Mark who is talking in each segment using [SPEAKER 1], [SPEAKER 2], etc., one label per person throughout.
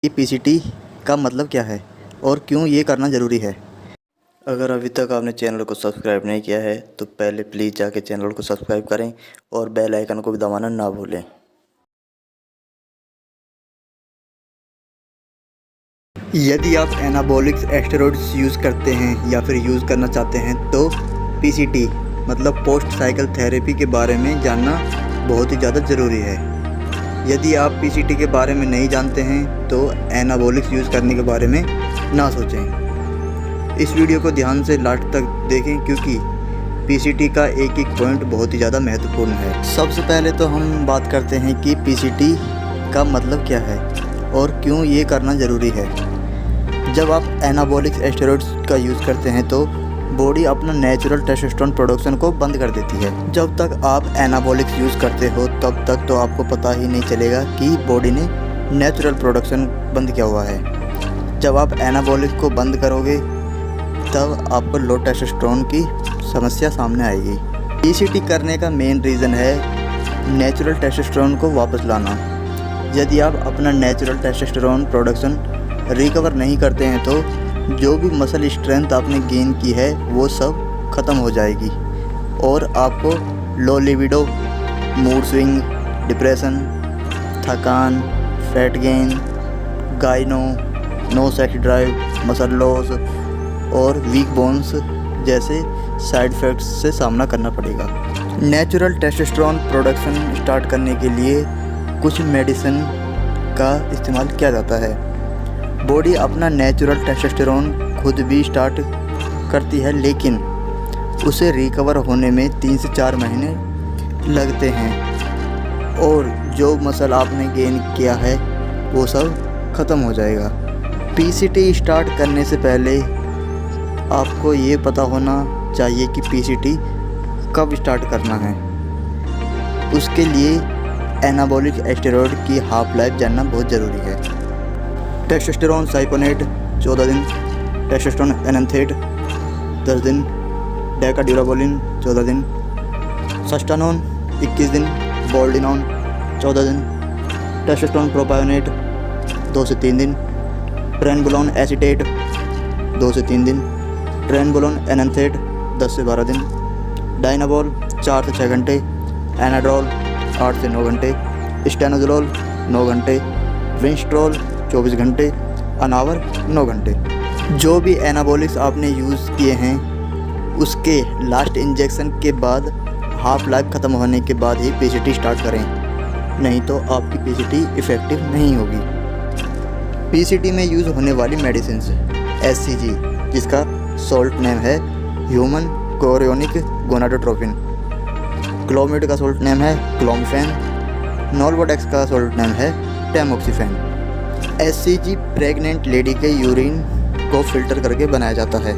[SPEAKER 1] कि पीसीटी का मतलब क्या है और क्यों ये करना ज़रूरी है। अगर अभी तक आपने चैनल को सब्सक्राइब नहीं किया है तो पहले प्लीज़ जाके चैनल को सब्सक्राइब करें और बेल आइकन को भी दबाना ना भूलें। यदि आप एनाबॉलिक स्टेरॉइड्स यूज़ करते हैं या फिर यूज़ करना चाहते हैं तो पीसीटी मतलब पोस्ट साइकिल थेरेपी के बारे में जानना बहुत ही ज़्यादा ज़रूरी है। यदि आप पीसीटी के बारे में नहीं जानते हैं तो एनाबॉलिक्स यूज़ करने के बारे में ना सोचें। इस वीडियो को ध्यान से लास्ट तक देखें क्योंकि पीसीटी का एक एक पॉइंट बहुत ही ज़्यादा महत्वपूर्ण है। सबसे पहले तो हम बात करते हैं कि पीसीटी का मतलब क्या है और क्यों ये करना ज़रूरी है। जब आप एनाबॉलिक स्टेरॉइड्स का यूज़ करते हैं तो बॉडी अपना नेचुरल टेस्टोस्टेरोन प्रोडक्शन को बंद कर देती है। जब तक आप एनाबॉलिक्स यूज़ करते हो तब तक तो आपको पता ही नहीं चलेगा कि बॉडी ने नेचुरल प्रोडक्शन बंद किया हुआ है। जब आप एनाबॉलिक्स को बंद करोगे तब आपको लो टेस्टोस्टेरोन की समस्या सामने आएगी। पीसीटी करने का मेन रीज़न है नेचुरल टेस्टोस्टेरोन को वापस लाना। यदि आप अपना नेचुरल टेस्टोस्टेरोन प्रोडक्शन रिकवर नहीं करते हैं तो जो भी मसल स्ट्रेंथ आपने गेन की है वो सब ख़त्म हो जाएगी और आपको low libido, mood swing, depression, थकान, fat gain, gyno, no sex drive, muscle loss और वीक बोन्स जैसे साइड इफ़ेक्ट्स से सामना करना पड़ेगा। नेचुरल टेस्टोस्टेरोन प्रोडक्शन स्टार्ट करने के लिए कुछ मेडिसिन का इस्तेमाल किया जाता है। बॉडी अपना नेचुरल टेस्टोस्टेरोन खुद भी स्टार्ट करती है लेकिन उसे रिकवर होने में 3 से 4 महीने लगते हैं और जो मसल आपने गेन किया है वो सब ख़त्म हो जाएगा। पीसीटी स्टार्ट करने से पहले आपको ये पता होना चाहिए कि पीसीटी कब स्टार्ट करना है। उसके लिए एनाबॉलिक स्टेरॉइड की हाफ लाइफ जानना बहुत ज़रूरी है। टेस्टोस्टेरोन साइकोनेट 14 दिन, टेस्टोस्टेरोन एनान्थेट 10 दिन, डेकाड्यूराबोलिन 14 दिन, सस्टानोन 21 दिन, बोल्डिनोन 14 दिन, टेस्टोस्टेरोन प्रोपायोनेट 2 से 3 दिन, ट्रेनबोलोन एसीटेट 2 से 3 दिन, ट्रेनबोलोन एनान्थेट 10 से 12 दिन, डाइनाबोल 4 से 6 घंटे, एनाड्रोल 8 से 9 घंटे, स्टेनोजोलोल 9 घंटे, विंस्ट्रोल 24 घंटे, अनावर 9 घंटे। जो भी एनाबॉलिक्स आपने यूज़ किए हैं उसके लास्ट इंजेक्शन के बाद हाफ लाइफ ख़त्म होने के बाद ही पीसीटी स्टार्ट करें, नहीं तो आपकी पीसीटी इफ़ेक्टिव नहीं होगी। पीसीटी में यूज़ होने वाली मेडिसिन एचसीजी जिसका सॉल्ट नेम है ह्यूमन कोरियोनिक गोनाडोट्रोपिन, क्लोमिड का सॉल्ट नेम है क्लोमिफेन, नॉर्वोडेक्स का सॉल्ट नेम है टैमोक्सिफेन। एचसीजी प्रेग्नेंट लेडी के यूरिन को फिल्टर करके बनाया जाता है।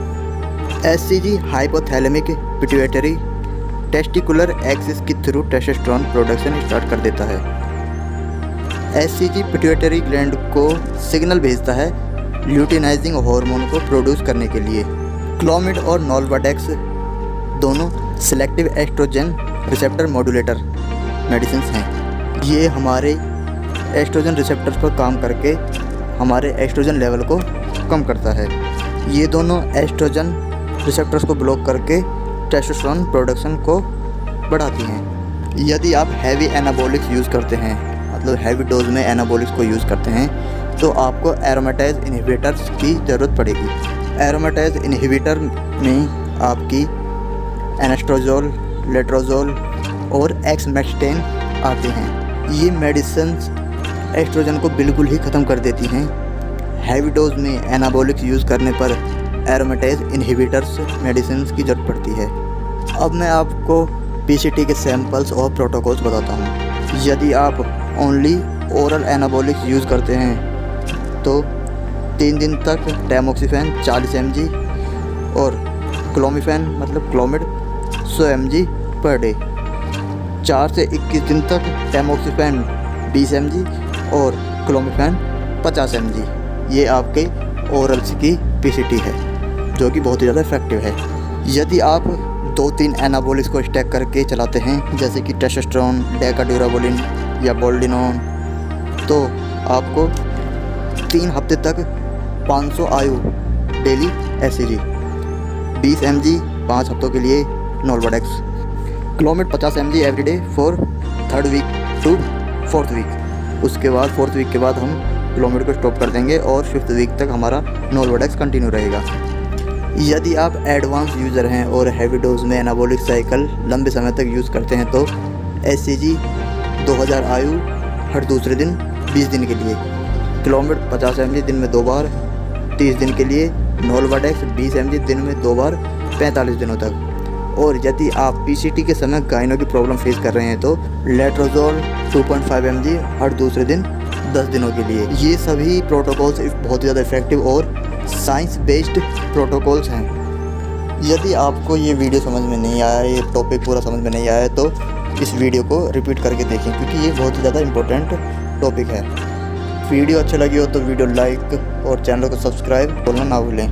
[SPEAKER 1] HCG hypothalamic pituitary testicular axis के थ्रू टेस्टोस्टेरोन प्रोडक्शन स्टार्ट कर देता है। एचसीजी पिट्यूटरी ग्लैंड को सिग्नल भेजता है ल्यूटिनाइजिंग हार्मोन को प्रोड्यूस करने के लिए। क्लोमिड और नॉर्वोडेक्स दोनों selective estrogen receptor modulator medicine हैं। ये हमारे एस्ट्रोजन रिसेप्टर्स पर काम करके हमारे एस्ट्रोजन लेवल को कम करता है। ये दोनों एस्ट्रोजन रिसेप्टर्स को ब्लॉक करके टेस्टोस्टेरोन प्रोडक्शन को बढ़ाती हैं। यदि आप हैवी एनाबॉलिक्स यूज़ करते हैं मतलब हैवी डोज में एनाबॉलिक्स को यूज़ करते हैं तो आपको एरोमेटाइज इनहिबिटर्स की ज़रूरत पड़ेगी। एरोमेटाइज इनहिबिटर में आपकी एनास्ट्रोजोल, लेट्रोजोल और एक्समेक्सटेन आते हैं। ये मेडिसिन्स एस्ट्रोजन को बिल्कुल ही ख़त्म कर देती हैं। हैवी डोज में एनाबॉलिक्स यूज़ करने पर एरोमेटाइज इनहिबिटर्स मेडिसिन्स की ज़रूरत पड़ती है। अब मैं आपको पीसीटी के सैंपल्स और प्रोटोकॉल्स बताता हूँ। यदि आप ओनली ओरल एनाबॉलिक्स यूज़ करते हैं तो 3 दिन तक टैमोक्सिफेन 40 mg और क्लोमिफेन मतलब क्लोमिड 100 mg पर डे। 4 से 21 दिन तक टैमोक्सिफेन 20 mg और क्लोमिफेन 50 mg। ये आपके ओरल्स की पीसीटी है जो कि बहुत ही ज़्यादा इफेक्टिव है। यदि आप 2-3 एनाबॉलिक्स को स्टैक करके चलाते हैं जैसे कि टेस्टोस्टेरोन, डेकाड्यूराबोलिन या बोल्डिनोन तो आपको 3 हफ्ते तक 500 आयु डेली SCG, 20 mg 5 हफ्तों के लिए Nolvadex, Clomid 50 mg everyday for 3rd week to 4th week. उसके बाद 4th वीक के बाद हम क्लोमिड को स्टॉप कर देंगे और 5th वीक तक हमारा नोल्वाडेक्स कंटिन्यू रहेगा। यदि आप एडवांस यूज़र हैं और हैवी डोज में एनाबॉलिक साइकिल लंबे समय तक यूज़ करते हैं तो SCG 2000 आयु हर दूसरे दिन 20 दिन के लिए, क्लोमिड 50 mg दिन में 2 बार 30 दिन के लिए, नोल्वाडेक्स 20 mg दिन में 2 बार 45 दिनों तक। और यदि आप PCT के समय गाइनो की प्रॉब्लम फेस कर रहे हैं तो लेट्रोजोल 2.5 mg हर दूसरे दिन 10 दिनों के लिए। ये सभी प्रोटोकॉल्स बहुत ज़्यादा इफेक्टिव और साइंस बेस्ड प्रोटोकॉल्स हैं। यदि आपको ये वीडियो समझ में नहीं आया, ये टॉपिक पूरा समझ में नहीं आया तो इस वीडियो को रिपीट करके देखें क्योंकि ये बहुत ही ज़्यादा इम्पोर्टेंट टॉपिक है। वीडियो अच्छी लगी हो तो वीडियो लाइक और चैनल को सब्सक्राइब करना ना भूलें।